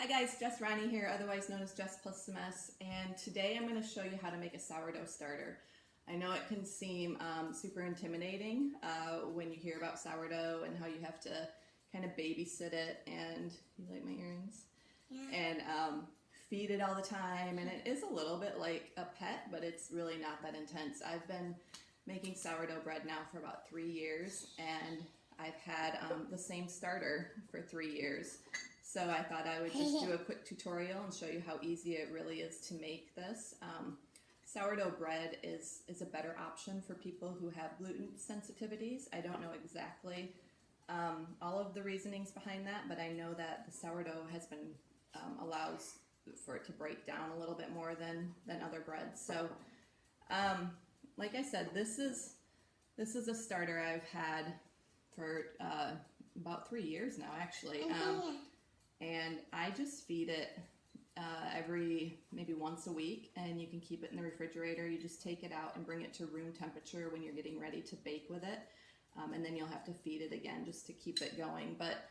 Hi guys, Jess Ronnie here, otherwise known as Jess Plus Some S, and today I'm going to show you how to make a sourdough starter. I know it can seem super intimidating when you hear about sourdough and how you have to kind of babysit it, and you like my earrings? Yeah. And feed it all the time, and it is a little bit like a pet, but it's really not that intense. I've been making sourdough bread now for about 3 years, and I've had the same starter for 3 years. So I thought I would just do a quick tutorial and show you how easy it really is to make this. Sourdough bread is a better option for people who have gluten sensitivities. I don't know exactly all of the reasonings behind that, but I know that the sourdough has been allows for it to break down a little bit more than other breads. So like I said, this is a starter I've had for about 3 years now, actually. And I just feed it every maybe once a week, and you can keep it in the refrigerator. You just take it out and bring it to room temperature when you're getting ready to bake with it, and then you'll have to feed it again just to keep it going. But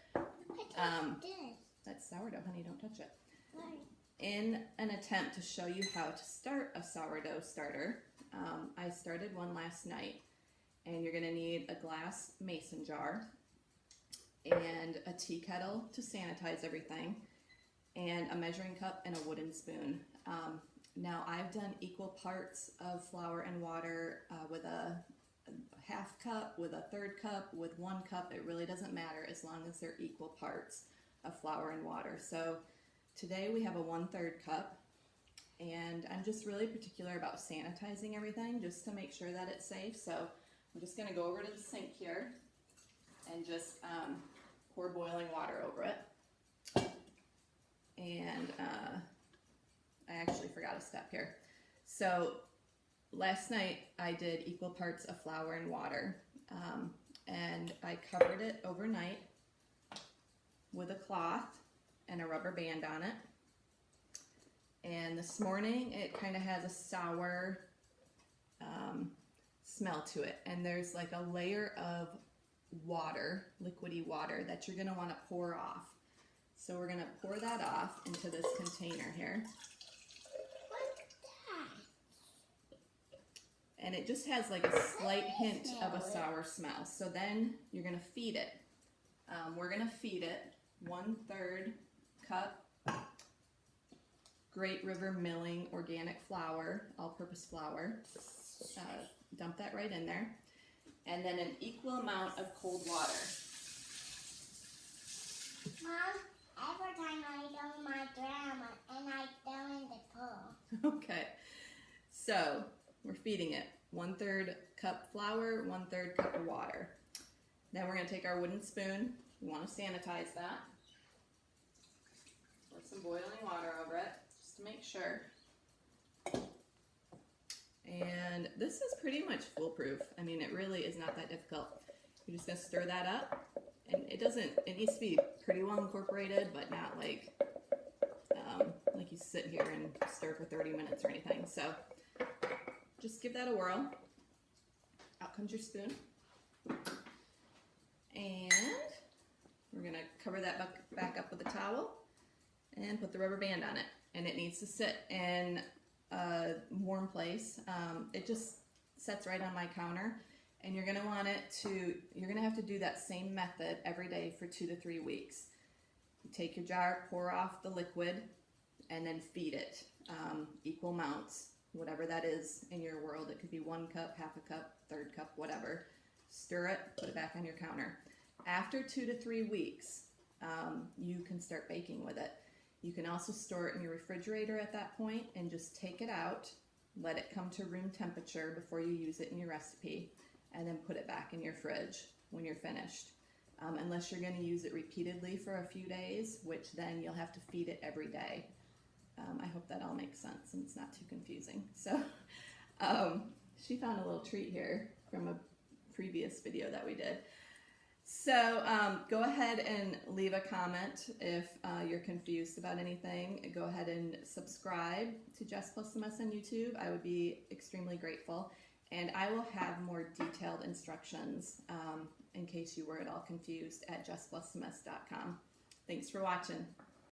that's sourdough, honey, don't touch it. In an attempt to show you how to start a sourdough starter, I started one last night, and you're going to need a glass mason jar and a tea kettle to sanitize everything, and a measuring cup and a wooden spoon. Now I've done equal parts of flour and water with a half cup, with a third cup, with 1 cup. It really doesn't matter as long as they're equal parts of flour and water. So today we have a 1/3 cup, and I'm just really particular about sanitizing everything just to make sure that it's safe. So I'm just going to go over to the sink here and just pour boiling water over it. And I actually forgot a step here. So last night I did equal parts of flour and water, and I covered it overnight with a cloth and a rubber band on it. And this morning it kind of has a sour smell to it, and there's like a layer of water, liquidy water, that you're going to want to pour off. So we're going to pour that off into this container here. And it just has like a slight hint of a sour smell. So then you're going to feed it. We're going to feed it 1/3 cup Great River Milling organic flour, all-purpose flour. Dump that right in there. And then an equal amount of cold water. Mom, every time I go to my grandma and I go in the pool. Okay, so we're feeding it 1/3 cup flour, 1/3 cup of water. Then we're going to take our wooden spoon. We want to sanitize that. Pour some boiling water over it just to make sure. And this is pretty much foolproof. I mean, it really is not that difficult. You're just going to stir that up. And it needs to be pretty well incorporated, but not like you sit here and stir for 30 minutes or anything. So just give that a whirl. Out comes your spoon. And we're going to cover that back up with a towel and put the rubber band on it. And it needs to sit in a warm place. It just sets right on my counter, and you're going to have to do that same method every day for 2 to 3 weeks. You take your jar, pour off the liquid, and then feed it equal amounts, whatever that is in your world. It could be 1 cup, half a cup, 1/3 cup, whatever. Stir it, put it back on your counter. After 2 to 3 weeks, you can start baking with it. You can also store it in your refrigerator at that point and just take it out, let it come to room temperature before you use it in your recipe, and then put it back in your fridge when you're finished. Unless you're going to use it repeatedly for a few days, which then you'll have to feed it every day. I hope that all makes sense and it's not too confusing. So she found a little treat here from a previous video that we did. So go ahead and leave a comment if you're confused about anything. Go ahead and subscribe to Jess Plus Some S on YouTube. I would be extremely grateful. And I will have more detailed instructions in case you were at all confused at justplussomes.com. Thanks for watching.